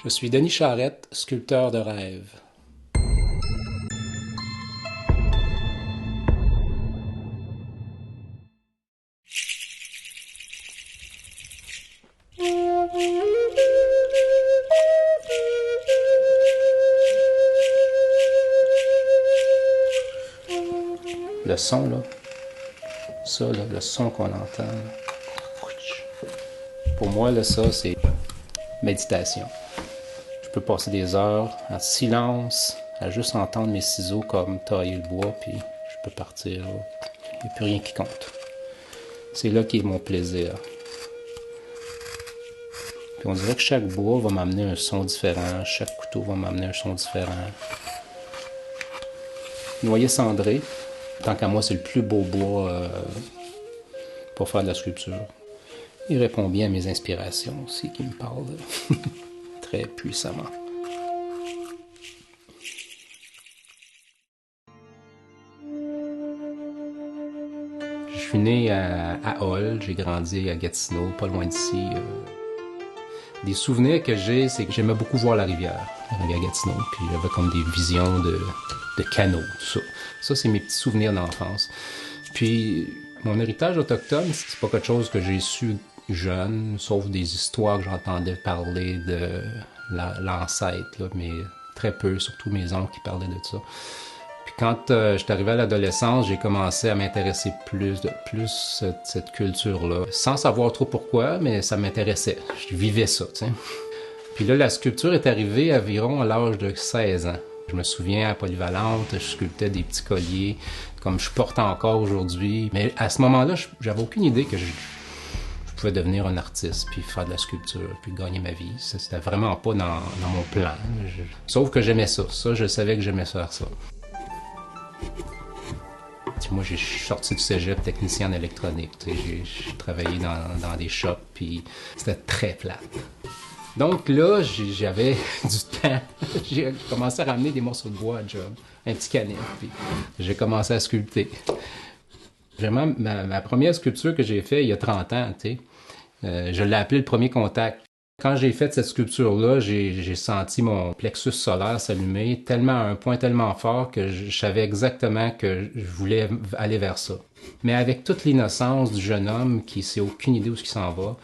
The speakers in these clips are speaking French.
Je suis Denis Charette, sculpteur de rêve. Le son, là, ça, là, le son qu'on entend, là, pour moi, là, ça, c'est méditation. Je peux passer des heures en silence, à juste entendre mes ciseaux comme tailler le bois, puis je peux partir. Là. Il n'y a plus rien qui compte. C'est là qu'est mon plaisir. Puis on dirait que chaque bois va m'amener un son différent, chaque couteau va m'amener un son différent. Noyer cendré, tant qu'à moi, c'est le plus beau bois pour faire de la sculpture. Il répond bien à mes inspirations aussi, qui me parlent très puissamment. Je suis né à Hall, j'ai grandi à Gatineau, pas loin d'ici. Des souvenirs que j'ai, c'est que j'aimais beaucoup voir la rivière Gatineau, puis j'avais comme des visions de canaux, tout ça. Ça, c'est mes petits souvenirs d'enfance. Puis, mon héritage autochtone, c'est pas quelque chose que j'ai su jeune, sauf des histoires que j'entendais parler de l'ancêtre, là, mais très peu, surtout mes oncles qui parlaient de ça. Puis quand j'étais arrivé à l'adolescence, j'ai commencé à m'intéresser plus cette culture-là, sans savoir trop pourquoi, mais ça m'intéressait. Je vivais ça, tu sais. Puis là, la sculpture est arrivée environ à l'âge de 16 ans. Je me souviens, à Polyvalente, je sculptais des petits colliers, comme je porte encore aujourd'hui. Mais à ce moment-là, j'avais aucune idée que je pouvais devenir un artiste, puis faire de la sculpture, puis gagner ma vie. Ça, c'était vraiment pas dans mon plan. Sauf que j'aimais ça. Ça, je savais que j'aimais faire ça. Moi, je suis sorti du cégep technicien en électronique. J'ai travaillé dans des shops, puis c'était très plate. Donc là, j'avais du temps. J'ai commencé à ramener des morceaux de bois à job, un petit canif, puis j'ai commencé à sculpter. Vraiment, ma première sculpture que j'ai faite il y a 30 ans, tu sais, je l'ai appelée le premier contact. Quand j'ai fait cette sculpture-là, j'ai senti mon plexus solaire s'allumer à un point tellement fort que je savais exactement que je voulais aller vers ça. Mais avec toute l'innocence du jeune homme qui sait aucune idée où il s'en va,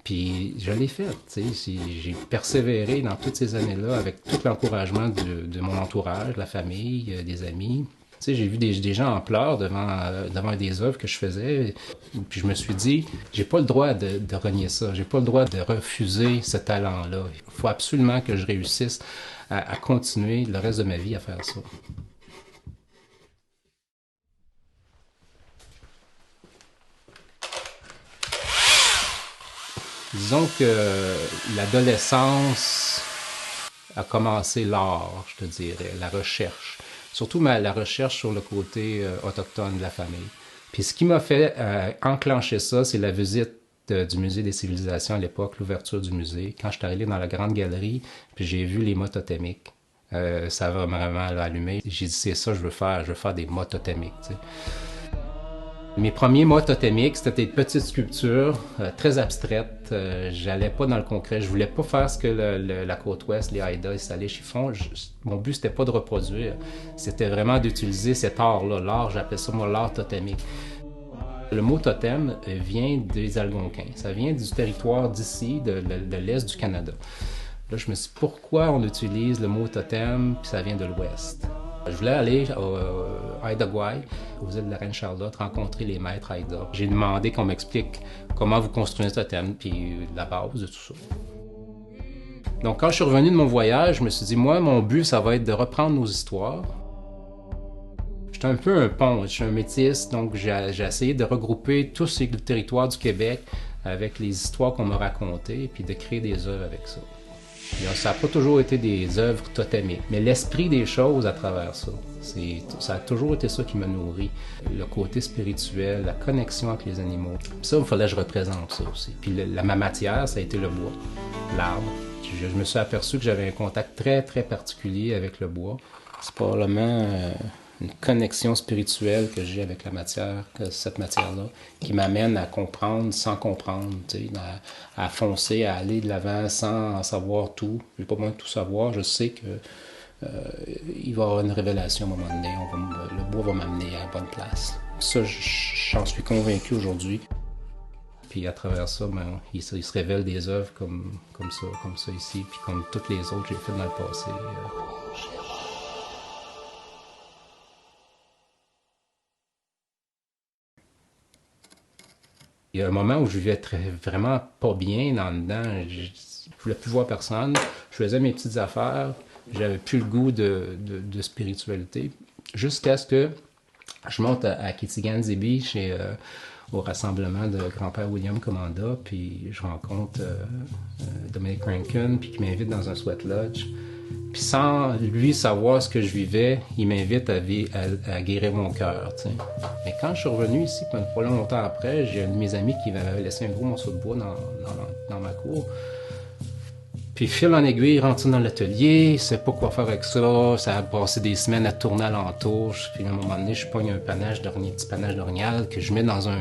puis je l'ai fait, tu sais, j'ai persévéré dans toutes ces années-là avec tout l'encouragement de mon entourage, la famille, des amis. Tu sais, j'ai vu des gens en pleurs devant des œuvres que je faisais, puis je me suis dit, j'ai pas le droit de renier ça, j'ai pas le droit de refuser ce talent-là. Il faut absolument que je réussisse à continuer le reste de ma vie à faire ça. Disons que l'adolescence a commencé l'art, je te dirais, la recherche. Surtout la recherche sur le côté autochtone de la famille. Puis ce qui m'a fait enclencher ça, c'est la visite du Musée des civilisations à l'époque, l'ouverture du musée. Quand je suis arrivé dans la grande galerie, puis j'ai vu les mots totémiques. Ça va vraiment allumé. J'ai dit, c'est ça que je veux faire des mots totémiques, tu sais. Mes premiers mots totémiques, c'était des petites sculptures très abstraites. J'allais pas dans le concret. Je voulais pas faire ce que la côte ouest, les Haïdas, les Salish, ils font. Mon but, c'était pas de reproduire. C'était vraiment d'utiliser cet art-là. L'art, j'appelle ça, moi, l'art totémique. Le mot totem vient des Algonquins. Ça vient du territoire d'ici, de l'est du Canada. Là, je me suis dit, pourquoi on utilise le mot totem, puis ça vient de l'ouest? Je voulais aller à Haida-Gwaii, aux îles de la Reine-Charlotte, rencontrer les maîtres Haïda. J'ai demandé qu'on m'explique comment vous construisez un totem, puis la base de tout ça. Donc, quand je suis revenu de mon voyage, je me suis dit, moi, mon but, ça va être de reprendre nos histoires. J'étais un peu un pont, je suis un métis, donc j'ai essayé de regrouper tous les territoires du Québec avec les histoires qu'on m'a racontées, puis de créer des œuvres avec ça. Ça n'a pas toujours été des œuvres totémiques, mais l'esprit des choses à travers ça. Ça a toujours été ça qui m'a nourri. Le côté spirituel, la connexion avec les animaux. Puis ça, il fallait que je représente ça aussi. Puis ma matière, ça a été le bois, l'arbre. Je me suis aperçu que j'avais un contact très, très particulier avec le bois. C'est probablement une connexion spirituelle que j'ai avec la matière, cette matière-là, qui m'amène à comprendre sans comprendre, à foncer, à aller de l'avant sans en savoir tout. Je n'ai pas besoin de tout savoir, je sais que il va y avoir une révélation à un moment donné. Le bois va m'amener à la bonne place. Ça, j'en suis convaincu aujourd'hui. Puis à travers ça, ben, il se révèle des œuvres comme ça ici, puis comme toutes les autres que j'ai faites dans le passé. Il y a un moment où je vivais vraiment pas bien dans le dedans. Je voulais plus voir personne. Je faisais mes petites affaires. J'avais plus le goût de spiritualité. Jusqu'à ce que je monte à Kitigan-Zibi au rassemblement de grand-père William Commanda, puis je rencontre Dominic Rankin, puis qui m'invite dans un sweat lodge. Puis sans lui savoir ce que je vivais, il m'invite à guérir mon cœur. Mais quand je suis revenu ici, pas longtemps après, j'ai un de mes amis qui m'avait laissé un gros morceau de bois dans ma cour. Puis fil en aiguille, il rentre dans l'atelier, il sait pas quoi faire avec ça, ça a passé des semaines à tourner alentour. Puis à un moment donné, je pogne un petit panache d'orignal que je mets dans un...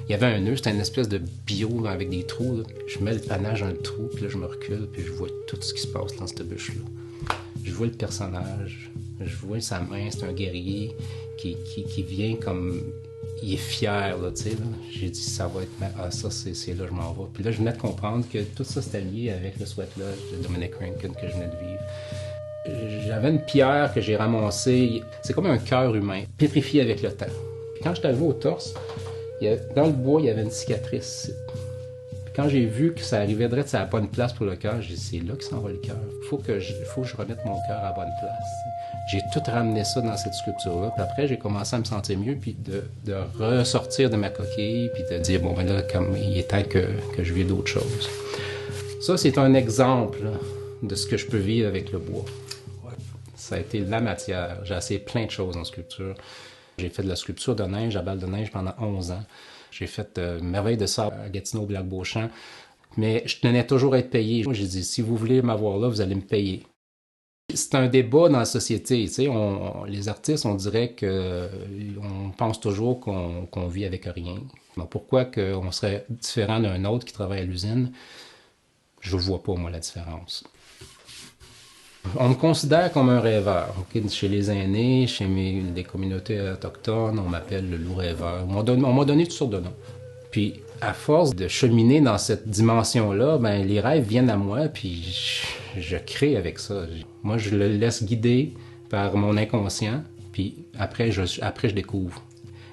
Il y avait un nœud, c'était une espèce de bio avec des trous. Là. Je mets le panache dans le trou, puis là je me recule, puis je vois tout ce qui se passe dans cette bûche-là. Je vois le personnage, je vois sa main, c'est un guerrier qui vient comme... Il est fier, là, tu sais. J'ai dit, ça va être... Ah, ça, c'est là, je m'en vais. Puis là, je venais de comprendre que tout ça, c'était lié avec le sweat lodge de Dominic Rankin que je venais de vivre. J'avais une pierre que j'ai ramassée. C'est comme un cœur humain, pétrifié avec le temps. Puis quand je suis arrivé au torse, dans le bois, il y avait une cicatrice. Puis quand j'ai vu que ça arrivait direct à la bonne place pour le cœur, j'ai dit, c'est là que s'en va le cœur. Faut que je remette mon cœur à la bonne place. J'ai tout ramené ça dans cette sculpture-là. Puis après, j'ai commencé à me sentir mieux, puis de ressortir de ma coquille, puis de dire, bon, ben là, comme il est temps que je vive d'autres choses. Ça, c'est un exemple là, de ce que je peux vivre avec le bois. Ça a été la matière. J'ai essayé plein de choses en sculpture. J'ai fait de la sculpture de neige à balle de neige pendant 11 ans. J'ai fait merveille de sable à Gatineau, Black-Beauchamp. Mais je tenais toujours à être payé. J'ai dit, si vous voulez m'avoir là, vous allez me payer. C'est un débat dans la société. Tu sais, les artistes, on dirait qu'on pense toujours qu'on vit avec rien. Mais pourquoi qu'on serait différent d'un autre qui travaille à l'usine? Je ne vois pas, moi, la différence. On me considère comme un rêveur. Okay? Chez les aînés, chez les communautés autochtones, on m'appelle le loup rêveur. On m'a donné toutes sortes de noms. Puis, à force de cheminer dans cette dimension-là, ben, les rêves viennent à moi, puis je crée avec ça. Moi, je le laisse guider par mon inconscient, puis après, je découvre.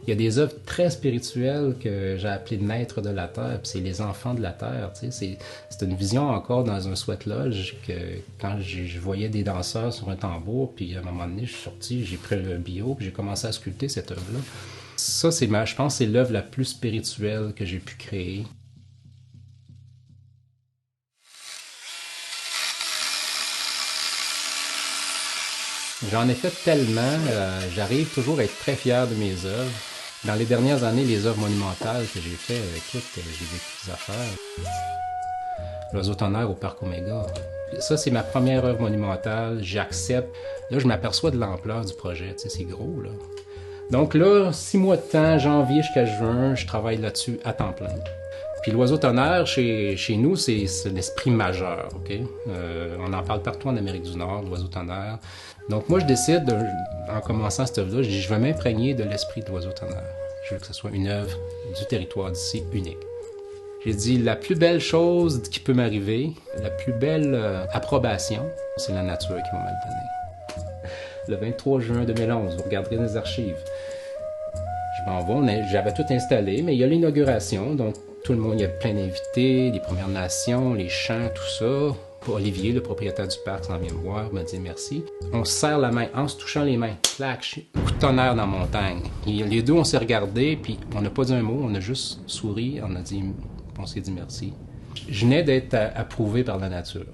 Il y a des œuvres très spirituelles que j'ai appelées maîtres de la terre, puis c'est les enfants de la terre. Tu sais, c'est une vision encore dans un sweat lodge que quand je voyais des danseurs sur un tambour, puis à un moment donné, je suis sorti, j'ai pris le bio, puis j'ai commencé à sculpter cette œuvre-là. Ça, je pense que c'est l'œuvre la plus spirituelle que j'ai pu créer. J'en ai fait tellement, j'arrive toujours à être très fier de mes œuvres. Dans les dernières années, les œuvres monumentales que j'ai faites, écoute, j'ai vécu des affaires. L'oiseau tonnerre au Parc Oméga. Ça, c'est ma première œuvre monumentale, j'accepte. Là, je m'aperçois de l'ampleur du projet, tu sais, c'est gros, là. Donc là, 6 mois de temps, janvier jusqu'à juin, je travaille là-dessus à temps plein. Puis l'oiseau tonnerre, chez nous, c'est l'esprit majeur, OK? On en parle partout en Amérique du Nord, l'oiseau tonnerre. Donc moi, je décide, en commençant cette œuvre-là, je vais m'imprégner de l'esprit de l'oiseau tonnerre. Je veux que ce soit une œuvre du territoire d'ici unique. J'ai dit, la plus belle chose qui peut m'arriver, la plus belle approbation, c'est la nature qui va me le donner. Le 23 juin 2011, vous regarderez les archives. Je m'en vais, j'avais tout installé, mais il y a l'inauguration, donc tout le monde, il y a plein d'invités, les Premières Nations, les chants, tout ça. Olivier, le propriétaire du parc, s'en vient me voir, me dit merci. On se serre la main, en se touchant les mains. Clac, coup de tonnerre dans la montagne. Les deux, on s'est regardés, puis on n'a pas dit un mot, on a juste souri, on s'est dit merci. Je venais d'être approuvé par la nature.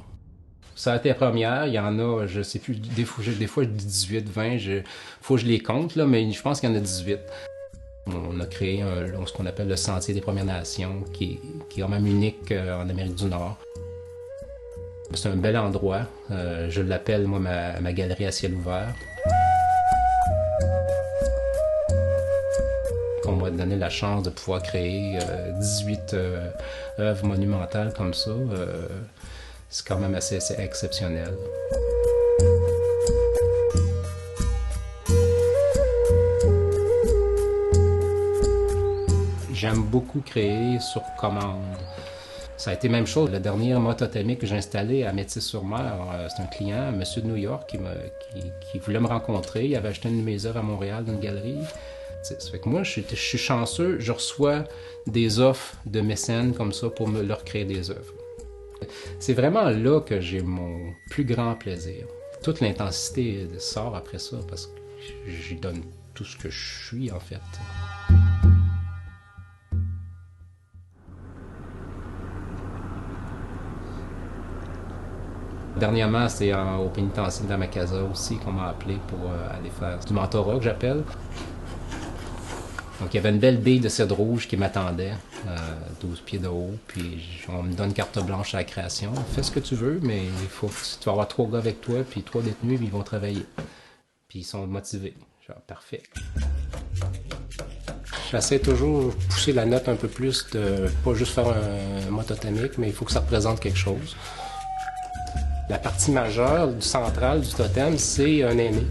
Ça a été la première, il y en a, je sais plus, des fois je dis 18, 20, faut que je les compte, là, mais je pense qu'il y en a 18. On a créé ce qu'on appelle le Sentier des Premières Nations, qui est quand même unique en Amérique du Nord. C'est un bel endroit, je l'appelle, moi, ma galerie à ciel ouvert. m'a donné la chance de pouvoir créer 18 œuvres monumentales comme ça. C'est quand même assez exceptionnel. J'aime beaucoup créer sur commande. Ça a été la même chose. Le dernier mât totémique que j'ai installé à Métis-sur-Mer, c'est un client, un monsieur de New York, qui voulait me rencontrer. Il avait acheté une de mes œuvres à Montréal, dans une galerie. Ça fait que moi, je suis chanceux. Je reçois des offres de mécènes comme ça pour leur créer des œuvres. C'est vraiment là que j'ai mon plus grand plaisir. Toute l'intensité sort après ça parce que j'y donne tout ce que je suis, en fait. Dernièrement, c'est au pénitencier de la Macasa aussi qu'on m'a appelé pour aller faire du mentorat, que j'appelle. Donc, il y avait une belle bille de cèdre rouge qui m'attendait, 12 pieds de haut, puis on me donne carte blanche à la création. Fais ce que tu veux, mais tu vas avoir 3 gars avec toi, puis 3 détenus, puis ils vont travailler. Puis ils sont motivés. Genre, parfait. J'essaie toujours de pousser la note un peu plus, de pas juste faire un mât totémique, mais il faut que ça représente quelque chose. La partie majeure, centrale du totem, c'est un aîné.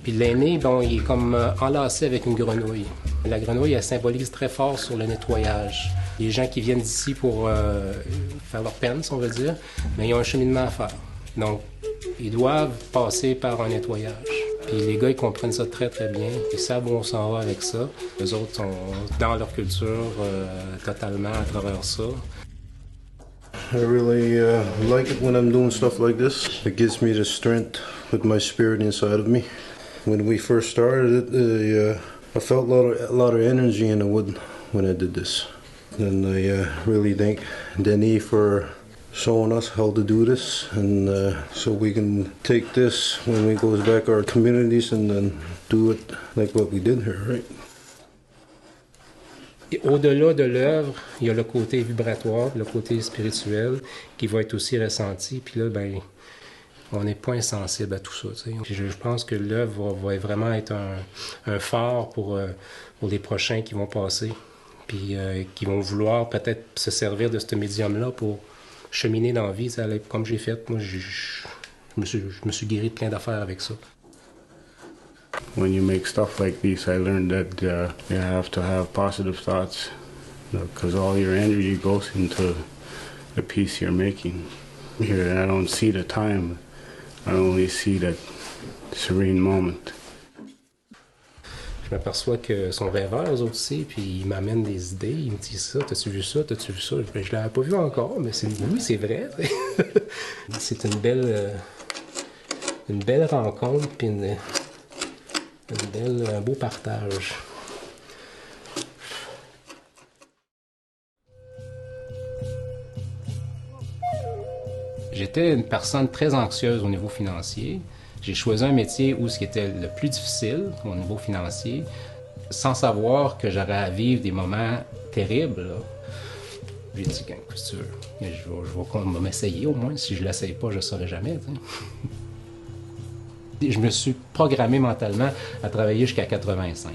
Puis l'aîné, bon, il est comme enlacé avec une grenouille. La grenouille, elle symbolise très fort sur le nettoyage. Les gens qui viennent d'ici pour faire leur peine, si on veut dire, mais ils ont un cheminement à faire. Donc, ils doivent passer par un nettoyage. Puis les gars, ils comprennent ça très, très bien. Ils savent où on s'en va avec ça. Les autres sont dans leur culture totalement à travers ça. I really like it when I'm doing stuff like this. It gives me the strength with my spirit inside of me. When we first started it, I felt a lot of energy in the wood when I did this. And I really thank Denis for showing us how to do this, and so we can take this when we go back to our communities and then do it like what we did here, right? Et au-delà de l'œuvre, il y a le côté vibratoire, le côté spirituel qui va être aussi ressenti. Puis là, ben, on n'est pas insensible à tout ça. Je pense que l'œuvre va vraiment être un phare pour les prochains qui vont passer, puis qui vont vouloir peut-être se servir de ce médium-là pour cheminer dans la vie, comme j'ai fait. Moi, je me suis guéri de plein d'affaires avec ça. When you make stuff like this, I learned that you have to have positive thoughts, because all your energy goes into the piece you're making. Here, I don't see the time. I only see that serene moment. Je m'aperçois que sont rêveurs, eux aussi, puis ils m'amènent des idées, ils me disent ça, t'as-tu vu ça, t'as-tu vu ça? Je l'avais pas vu encore, mais oui, c'est vrai. C'est une belle rencontre, puis un beau partage. J'étais une personne très anxieuse au niveau financier. J'ai choisi un métier où ce qui était le plus difficile au niveau financier, sans savoir que j'aurais à vivre des moments terribles. Là. J'ai dit, qu'est-ce que tu veux? Je vais m'essayer au moins. Si je ne l'essaye pas, je ne saurais jamais. Je me suis programmé mentalement à travailler jusqu'à 85.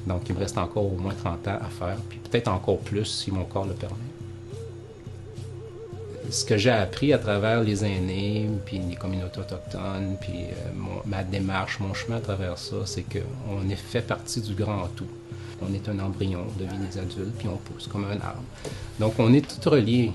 Donc, il me reste encore au moins 30 ans à faire, puis peut-être encore plus si mon corps le permet. Ce que j'ai appris à travers les aînés, puis les communautés autochtones, puis ma démarche, mon chemin à travers ça, c'est qu'on fait partie du grand tout. On est un embryon, on devient des adultes, puis on pousse comme un arbre. Donc, on est tous reliés.